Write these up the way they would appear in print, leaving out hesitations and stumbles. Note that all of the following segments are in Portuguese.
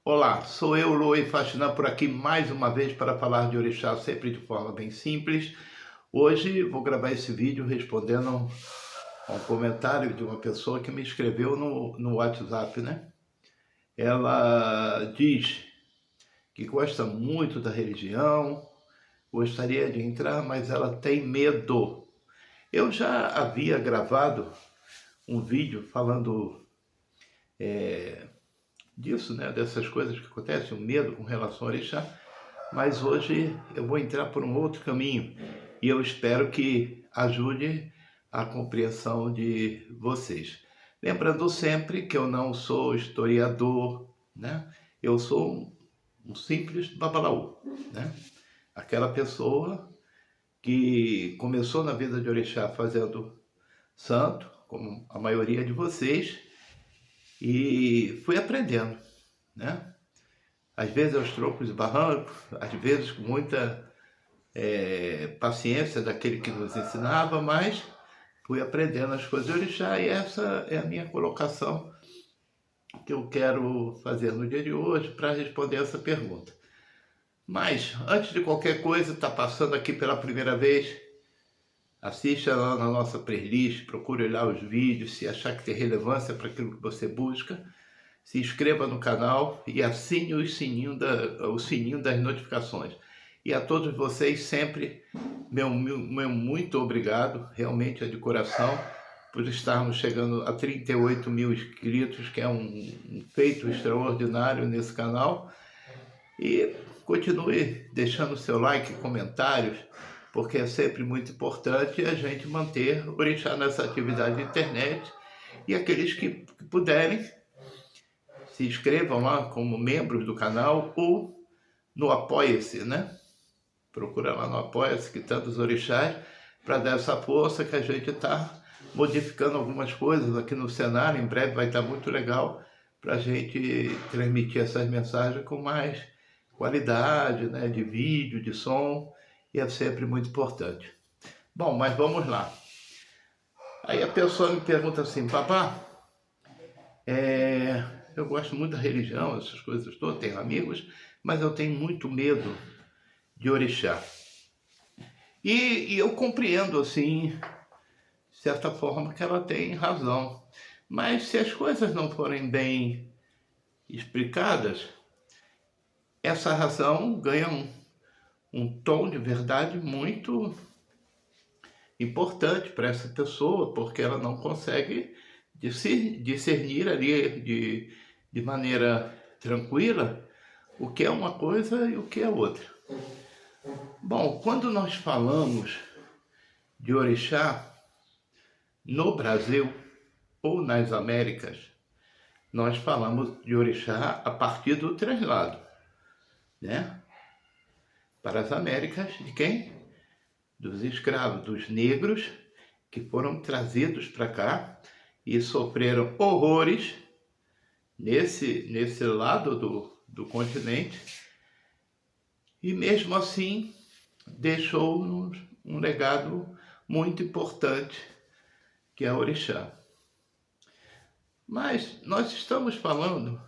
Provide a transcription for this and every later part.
Olá, sou eu, Luí Faxinã, por aqui mais uma vez para falar de orixá, sempre de forma bem simples. Hoje vou gravar esse vídeo respondendo a um comentário de uma pessoa que me escreveu no WhatsApp, né? Ela diz que gosta muito da religião, gostaria de entrar, mas ela tem medo. Eu já havia gravado um vídeo falando disso, né? Dessas coisas que acontecem, o medo com relação ao orixá, mas hoje eu vou entrar por um outro caminho e eu espero que ajude a compreensão de vocês. Lembrando sempre que eu não sou historiador, né? Eu sou um simples babalaú, né? Aquela pessoa que começou na vida de orixá fazendo santo, como a maioria de vocês, e fui aprendendo, né? Às vezes aos troncos e barrancos, às vezes com muita paciência daquele que nos ensinava, mas fui aprendendo as coisas de orixá e essa é a minha colocação que eu quero fazer no dia de hoje para responder essa pergunta. Mas, antes de qualquer coisa, está passando aqui pela primeira vez, assista lá na nossa playlist, procure lá os vídeos, se achar que tem relevância para aquilo que você busca, se inscreva no canal e assine o sininho das notificações. E a todos vocês sempre, meu muito obrigado, realmente é de coração, por estarmos chegando a 38 mil inscritos, que é um feito extraordinário nesse canal. E continue deixando seu like, comentários, porque é sempre muito importante a gente manter o orixá nessa atividade de internet. E aqueles que puderem, se inscrevam lá como membros do canal ou no Apoia-se, né? Procura lá no Apoia-se, que tantos orixás, para dar essa força que a gente está modificando algumas coisas aqui no cenário. Em breve vai estar muito legal para a gente transmitir essas mensagens com mais qualidade, né? De vídeo, de som, e é sempre muito importante. Bom, mas vamos lá. Aí a pessoa me pergunta assim, papá, eu gosto muito da religião, essas coisas todas, tenho amigos, mas eu tenho muito medo de orixá. E eu compreendo, assim, de certa forma, que ela tem razão. Mas se as coisas não forem bem explicadas, essa razão ganha um tom de verdade muito importante para essa pessoa, porque ela não consegue discernir ali de maneira tranquila o que é uma coisa e o que é outra. Bom, quando nós falamos de orixá no Brasil ou nas Américas, nós falamos de orixá a partir do translado, né? Para as Américas, de quem? Dos escravos, dos negros que foram trazidos para cá e sofreram horrores nesse lado do continente, e mesmo assim deixou-nos um legado muito importante, que é a orixá. Mas nós estamos falando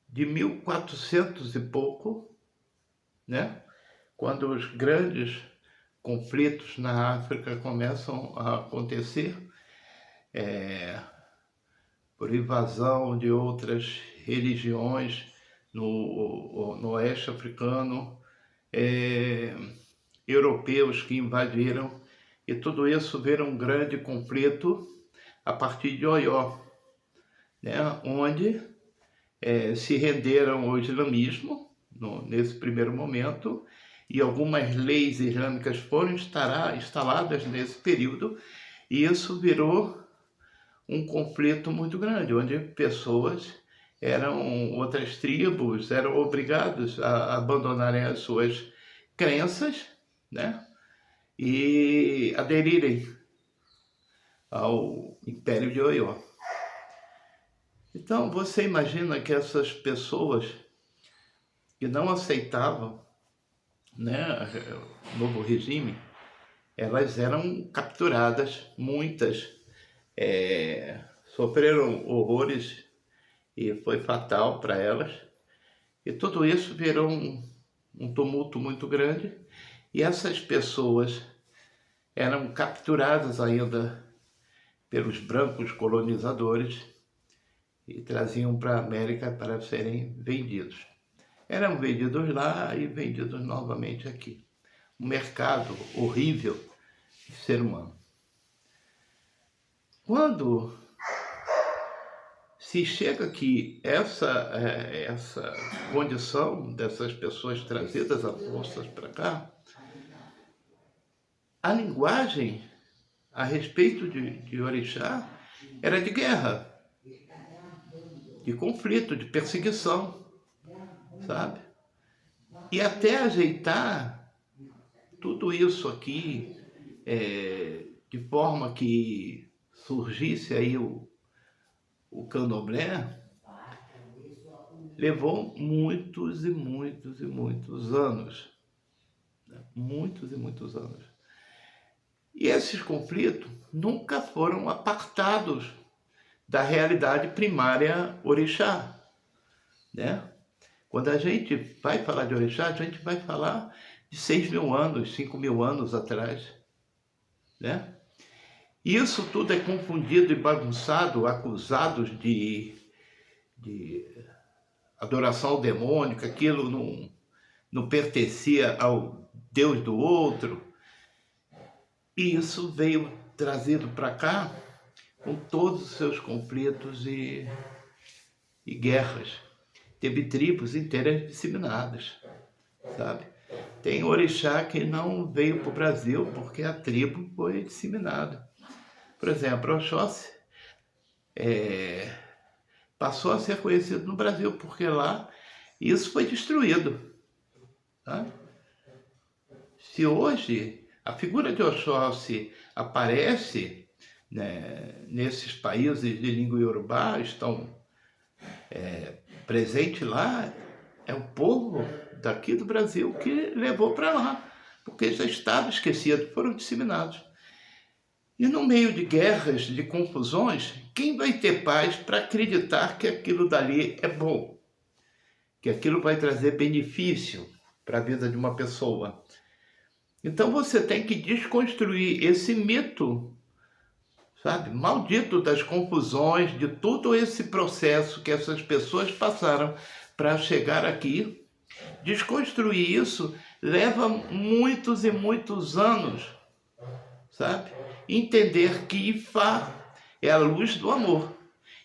de 1400 e pouco, né? Quando os grandes conflitos na África começam a acontecer, por invasão de outras religiões no oeste africano, europeus que invadiram, e tudo isso vira um grande conflito a partir de Oió, né? Onde se renderam ao islamismo nesse primeiro momento, e algumas leis islâmicas foram instaladas nesse período, e isso virou um conflito muito grande, onde pessoas outras tribos eram obrigadas a abandonarem as suas crenças, né? E aderirem ao Império de Oió. Então você imagina que essas pessoas que não aceitavam, né, o novo regime, elas eram capturadas, muitas sofreram horrores e foi fatal para elas. E tudo isso virou um tumulto muito grande, e essas pessoas eram capturadas ainda pelos brancos colonizadores e traziam para a América para serem vendidos. Eram vendidos lá e vendidos novamente aqui. Um mercado horrível de ser humano. Quando se chega que essa condição dessas pessoas trazidas a forças para cá, a linguagem a respeito de orixá era de guerra, de conflito, de perseguição, sabe? E até ajeitar tudo isso aqui, de forma que surgisse aí o candomblé, levou muitos e muitos e muitos anos. Né? Muitos e muitos anos. E esses conflitos nunca foram apartados da realidade primária orixá, né? Quando a gente vai falar de orixá, a gente vai falar de 6.000 anos, 5.000 anos atrás, né? Isso tudo é confundido e bagunçado, acusados de adoração ao demônio, que aquilo não pertencia ao Deus do outro. E isso veio trazido para cá com todos os seus conflitos e guerras. Teve tribos inteiras disseminadas, sabe? Tem orixá que não veio para o Brasil porque a tribo foi disseminada. Por exemplo, Oxóssi passou a ser conhecido no Brasil porque lá isso foi destruído. Tá? Se hoje a figura de Oxóssi aparece, né, nesses países de língua iorubá, estão presentes lá, é o povo daqui do Brasil que levou para lá, porque já estava esquecido, foram disseminados. E no meio de guerras, de confusões, quem vai ter paz para acreditar que aquilo dali é bom? Que aquilo vai trazer benefício para a vida de uma pessoa? Então você tem que desconstruir esse mito, sabe, maldito das confusões, de todo esse processo que essas pessoas passaram para chegar aqui. Desconstruir isso leva muitos e muitos anos, sabe? Entender que Ifá é a luz do amor.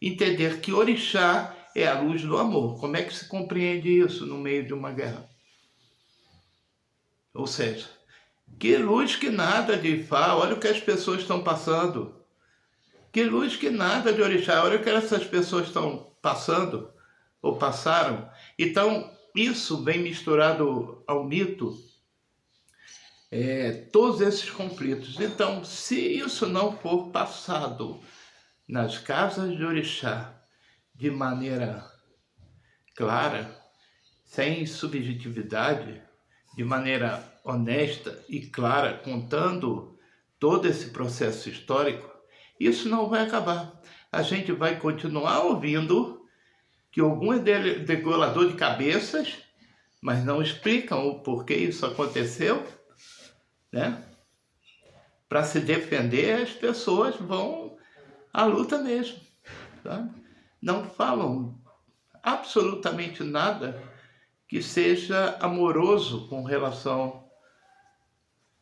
Entender que Orixá é a luz do amor. Como é que se compreende isso no meio de uma guerra? Ou seja, que luz que nada de Ifá, olha o que as pessoas estão passando. Que luz que nada de Orixá, olha o que essas pessoas estão passando ou passaram. Então, isso vem misturado ao mito, todos esses conflitos. Então, se isso não for passado nas casas de Orixá de maneira clara, sem subjetividade, de maneira honesta e clara, contando todo esse processo histórico, isso não vai acabar. A gente vai continuar ouvindo que algum é degolador de cabeças, mas não explicam o porquê isso aconteceu, né? Para se defender, as pessoas vão à luta mesmo, tá? Não falam absolutamente nada que seja amoroso com relação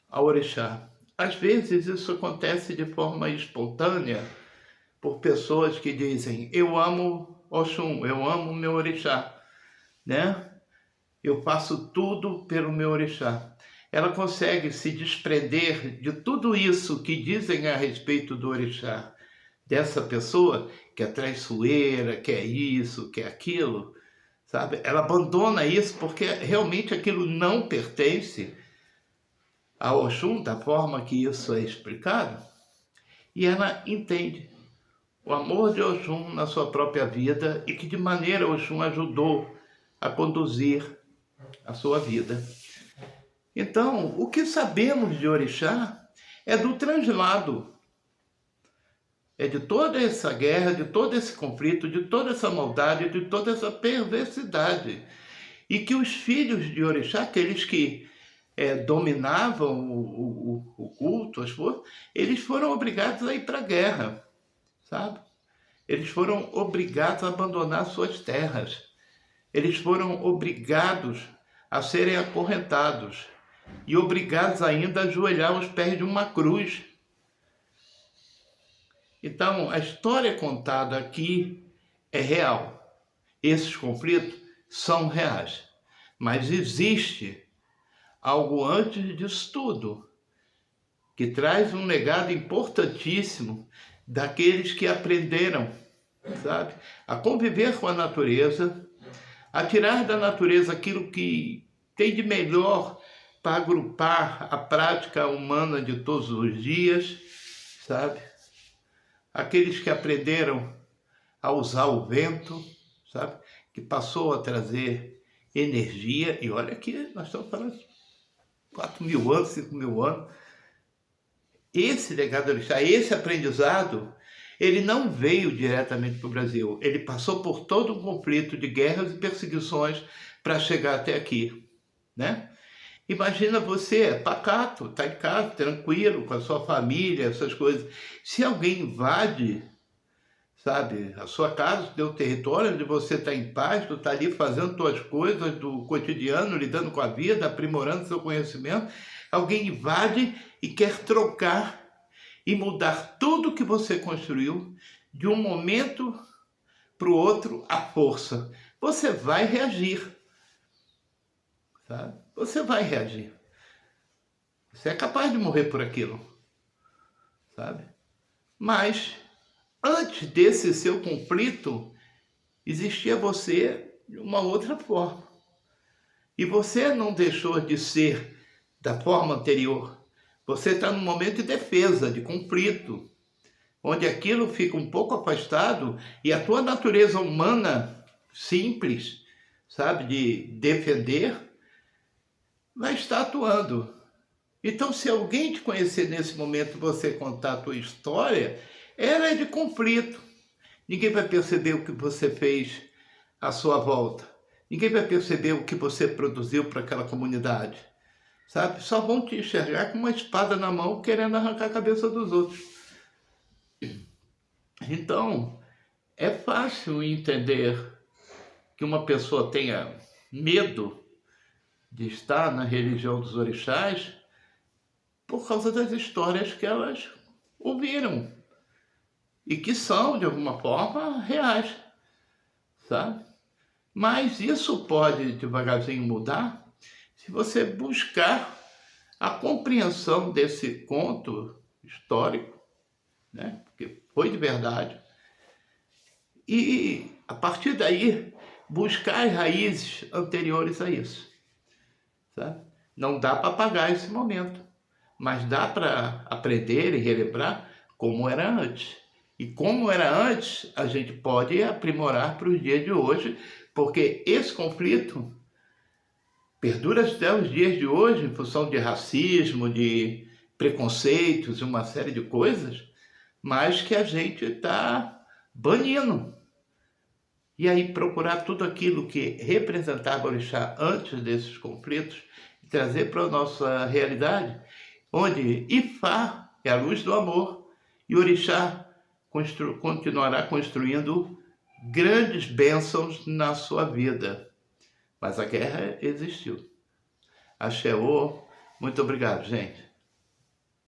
ao orixá. Às vezes isso acontece de forma espontânea por pessoas que dizem: eu amo Oxum, eu amo meu orixá, né? Eu faço tudo pelo meu orixá. Ela consegue se desprender de tudo isso que dizem a respeito do orixá, dessa pessoa que é traiçoeira, que é isso, que é aquilo, sabe? Ela abandona isso porque realmente aquilo não pertence a Oxum, da forma que isso é explicado, e ela entende o amor de Oxum na sua própria vida e que de maneira Oxum ajudou a conduzir a sua vida. Então, o que sabemos de Orixá é do translado, é de toda essa guerra, de todo esse conflito, de toda essa maldade, de toda essa perversidade. e que os filhos de orixá, aqueles que dominavam o culto, eles foram obrigados a ir para a guerra, sabe? Eles foram obrigados a abandonar suas terras. Eles foram obrigados a serem acorrentados e obrigados ainda a ajoelhar aos pés de uma cruz. Então, a história contada aqui é real. Esses conflitos são reais. Mas existe algo antes disso tudo, que traz um legado importantíssimo daqueles que aprenderam, sabe, a conviver com a natureza, a tirar da natureza aquilo que tem de melhor para agrupar a prática humana de todos os dias, sabe? Aqueles que aprenderam a usar o vento, sabe? Que passou a trazer energia, e olha que nós estamos falando de 4.000 anos, 5.000 anos. Esse legado do orixá, esse aprendizado, ele não veio diretamente para o Brasil. Ele passou por todo um conflito de guerras e perseguições para chegar até aqui, né? Imagina você, pacato, está em casa, tranquilo, com a sua família, essas coisas. Se alguém invade, sabe, a sua casa, o teu território, onde você está em paz, tu está ali fazendo tuas coisas do cotidiano, lidando com a vida, aprimorando seu conhecimento, alguém invade e quer trocar e mudar tudo que você construiu de um momento para o outro à força. Você vai reagir, sabe? Você vai reagir. Você é capaz de morrer por aquilo, sabe? Mas antes desse seu conflito, existia você de uma outra forma. E você não deixou de ser da forma anterior. Você está num momento de defesa, de conflito, onde aquilo fica um pouco afastado e a tua natureza humana simples, sabe, de defender, vai estar atuando. Então, se alguém te conhecer nesse momento e você contar a tua história, ela é de conflito. Ninguém vai perceber o que você fez à sua volta. Ninguém vai perceber o que você produziu para aquela comunidade. Sabe? Só vão te enxergar com uma espada na mão querendo arrancar a cabeça dos outros. Então, é fácil entender que uma pessoa tenha medo de estar na religião dos orixás por causa das histórias que elas ouviram e que são, de alguma forma, reais, sabe? Mas isso pode devagarzinho mudar se você buscar a compreensão desse conto histórico, né? Porque foi de verdade, e a partir daí buscar as raízes anteriores a isso, sabe? Não dá para apagar esse momento, mas dá para aprender e relembrar como era antes. E como era antes, a gente pode aprimorar para os dias de hoje, porque esse conflito perdura até os dias de hoje em função de racismo, de preconceitos e uma série de coisas, mas que a gente está banindo. E aí procurar tudo aquilo que representava o orixá antes desses conflitos e trazer para a nossa realidade, onde Ifá é a luz do amor e o orixá continuará construindo grandes bênçãos na sua vida. Mas a guerra existiu. Axé, muito obrigado, gente.